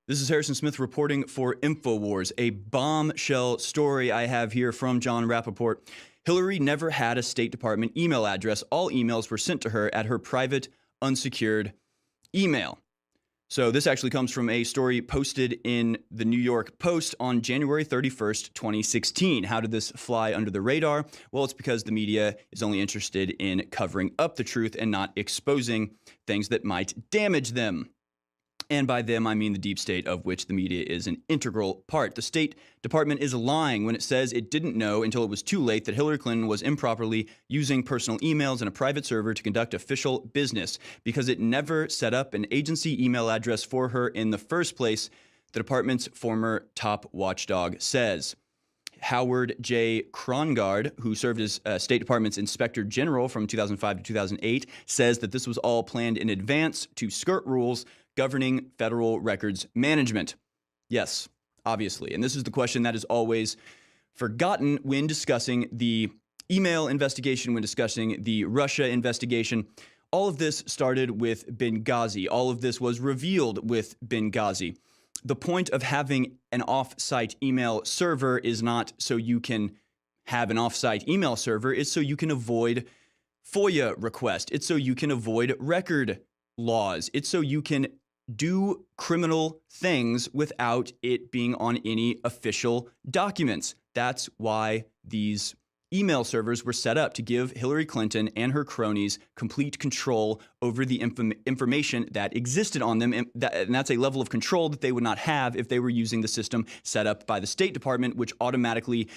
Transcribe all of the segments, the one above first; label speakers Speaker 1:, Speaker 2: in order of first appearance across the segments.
Speaker 1: This is Harrison Smith reporting for InfoWars, a bombshell story I have here from John Rappaport. Hillary never had a State Department email address. All emails were sent to her at her private, unsecured email. So this actually comes from a story posted in the New York Post on January 31st, 2016. How did this fly under the radar? Well, it's because the media is only interested in covering up the truth and not exposing things that might damage them. And by them, I mean the deep state, of which the media is an integral part. The State Department is lying when it says it didn't know until it was too late that Hillary Clinton was improperly using personal emails in a private server to conduct official business, because it never set up an agency email address for her in the first place, the department's former top watchdog says. Howard J. Krongard, who served as State Department's Inspector General from 2005 to 2008, says that this was all planned in advance to skirt rules governing federal records management. Yes, obviously. And this is the question that is always forgotten when discussing the email investigation, when discussing the Russia investigation. All of this started with Benghazi. All of this was revealed with Benghazi. The point of having an off-site email server is not so you can have an off-site email server. It's so you can avoid FOIA requests. It's so you can avoid record laws. It's so you can do criminal things without it being on any official documents. That's why these email servers were set up, to give Hillary Clinton and her cronies complete control over the information that existed on them. And that's a level of control that they would not have if they were using the system set up by the State Department, which automatically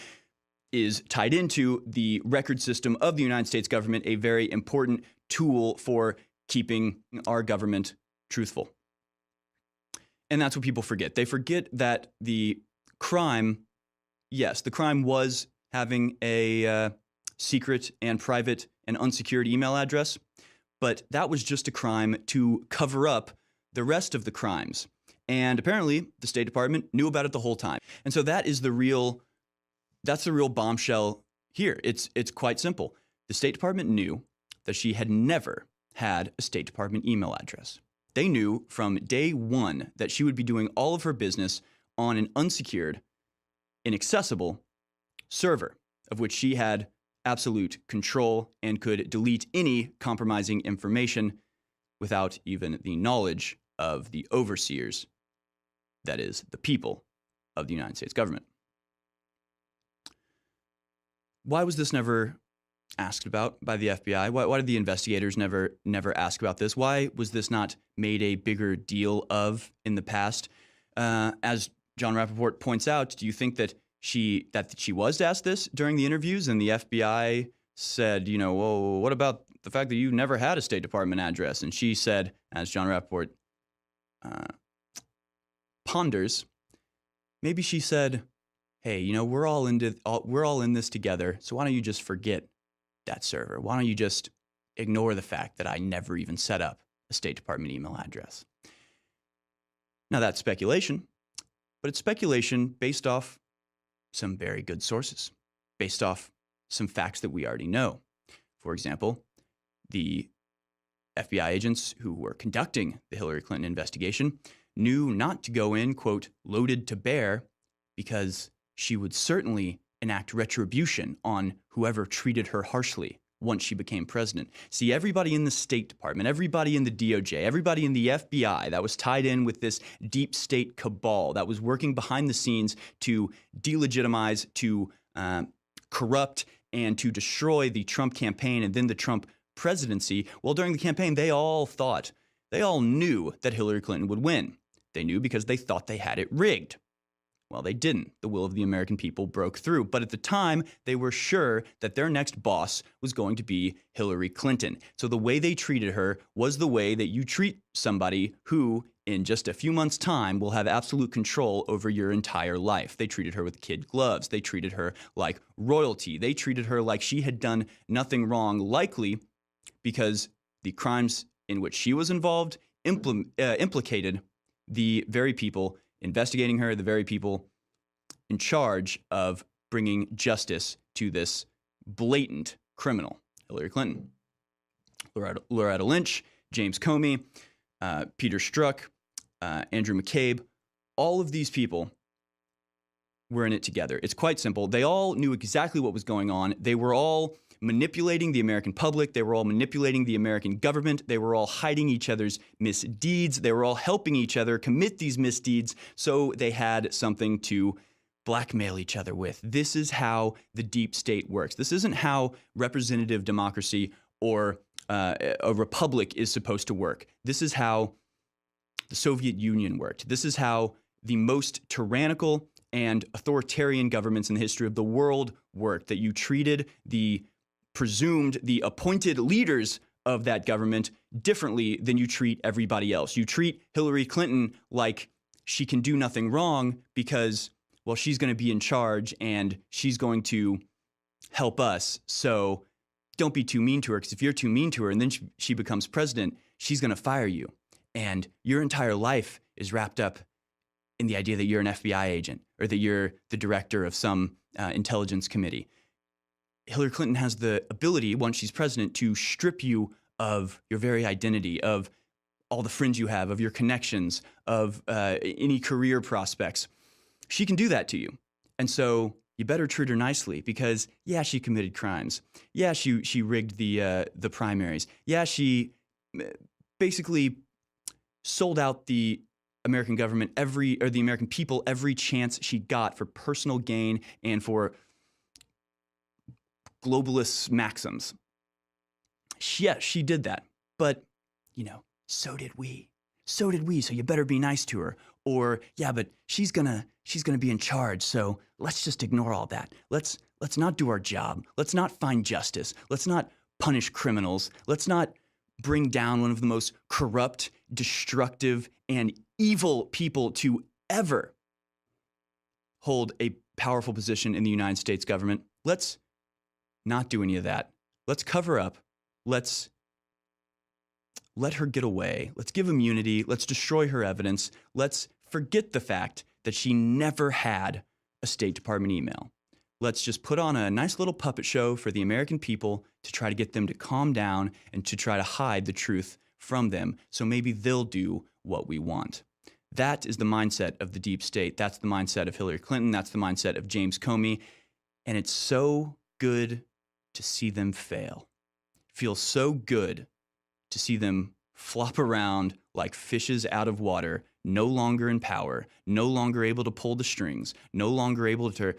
Speaker 1: is tied into the record system of the United States government, a very important tool for keeping our government truthful. And that's what people forget. They forget that the crime, yes, the crime was having a secret and private and unsecured email address, but that was just a crime to cover up the rest of the crimes. And apparently the State Department knew about it the whole time. And so that's the real bombshell here. It's quite simple. The State Department knew that she had never had a State Department email address. They knew from day one that she would be doing all of her business on an unsecured, inaccessible server, of which she had absolute control and could delete any compromising information without even the knowledge of the overseers, that is, the people of the United States government. Why was this never asked about by the FBI? Why did the investigators never ask about this? Why was this not made a bigger deal of in the past? As John Rappaport points out, do you think that she was asked this during the interviews, and the FBI said, well, what about the fact that you never had a State Department address? And she said, as John Rappaport ponders, maybe she said, hey, we're all in this together, so why don't you just forget that server? Why don't you just ignore the fact that I never even set up a State Department email address? Now, that's speculation, but it's speculation based off some very good sources, based off some facts that we already know. For example, the FBI agents who were conducting the Hillary Clinton investigation knew not to go in, quote, loaded to bear, because she would certainly enact retribution on whoever treated her harshly once she became president. See, everybody in the State Department, everybody in the DOJ, everybody in the FBI that was tied in with this deep state cabal that was working behind the scenes to delegitimize, to corrupt, and to destroy the Trump campaign and then the Trump presidency. Well, during the campaign, they all knew that Hillary Clinton would win. They knew because they thought they had it rigged. Well, they didn't. The will of the American people broke through. But at the time, they were sure that their next boss was going to be Hillary Clinton. So the way they treated her was the way that you treat somebody who, in just a few months' time, will have absolute control over your entire life. They treated her with kid gloves. They treated her like royalty. They treated her like she had done nothing wrong, likely because the crimes in which she was involved implicated the very people investigating her, the very people in charge of bringing justice to this blatant criminal, Hillary Clinton. Loretta Lynch James Comey, Peter Strzok, Andrew McCabe, all of these people were in it together. It's quite simple. They all knew exactly what was going on. They were all manipulating the American public. They were all manipulating the American government. They were all hiding each other's misdeeds. They were all helping each other commit these misdeeds so they had something to blackmail each other with. This is how the deep state works. This isn't how representative democracy or a republic is supposed to work. This is how the Soviet Union worked. This is how the most tyrannical and authoritarian governments in the history of the world worked, that you treated the appointed leaders of that government differently than you treat everybody else. You treat Hillary Clinton like she can do nothing wrong because, well, she's going to be in charge and she's going to help us. So don't be too mean to her, because if you're too mean to her and then she becomes president, she's going to fire you. And your entire life is wrapped up in the idea that you're an FBI agent or that you're the director of some intelligence committee. Hillary Clinton has the ability, once she's president, to strip you of your very identity, of all the friends you have, of your connections, of any career prospects. She can do that to you. And so you better treat her nicely, because, yeah, she committed crimes. Yeah, she rigged the primaries. Yeah, she basically sold out the American government the American people every chance she got for personal gain and for globalist maxims. Yeah, she did that. But, so did we. So did we. So you better be nice to her. Or, yeah, but she's gonna be in charge. So let's just ignore all that. Let's not do our job. Let's not find justice. Let's not punish criminals. Let's not bring down one of the most corrupt, destructive, and evil people to ever hold a powerful position in the United States government. Let's not do any of that. Let's cover up. Let's let her get away. Let's give immunity. Let's destroy her evidence. Let's forget the fact that she never had a State Department email. Let's just put on a nice little puppet show for the American people to try to get them to calm down and to try to hide the truth from them, so maybe they'll do what we want. That is the mindset of the deep state. That's the mindset of Hillary Clinton. That's the mindset of James Comey. And it's so good to see them fail. It feels so good to see them flop around like fishes out of water, no longer in power, no longer able to pull the strings, no longer able to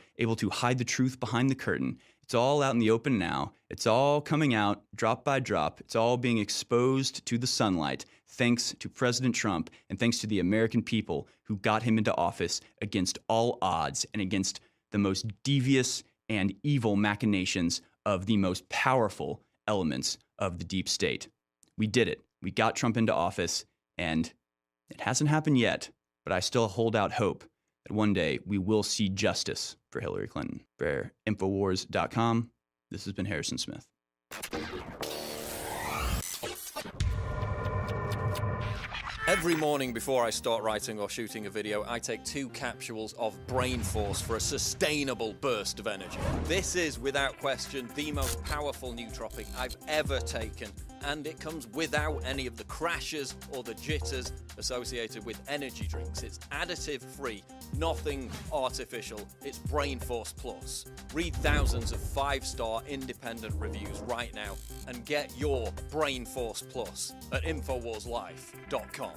Speaker 1: hide the truth behind the curtain. It's all out in the open now. It's all coming out drop by drop. It's all being exposed to the sunlight, thanks to President Trump and thanks to the American people who got him into office against all odds and against the most devious and evil machinations of the most powerful elements of the deep state. We did it. We got Trump into office, and it hasn't happened yet, but I still hold out hope that one day we will see justice for Hillary Clinton. For Infowars.com, this has been Harrison Smith.
Speaker 2: Every morning before I start writing or shooting a video, I take 2 capsules of Brain Force for a sustainable burst of energy. This is, without question, the most powerful nootropic I've ever taken, and it comes without any of the crashes or the jitters associated with energy drinks. It's additive-free, nothing artificial. It's Brain Force Plus. Read thousands of 5-star independent reviews right now and get your Brain Force Plus at InfoWarsLife.com.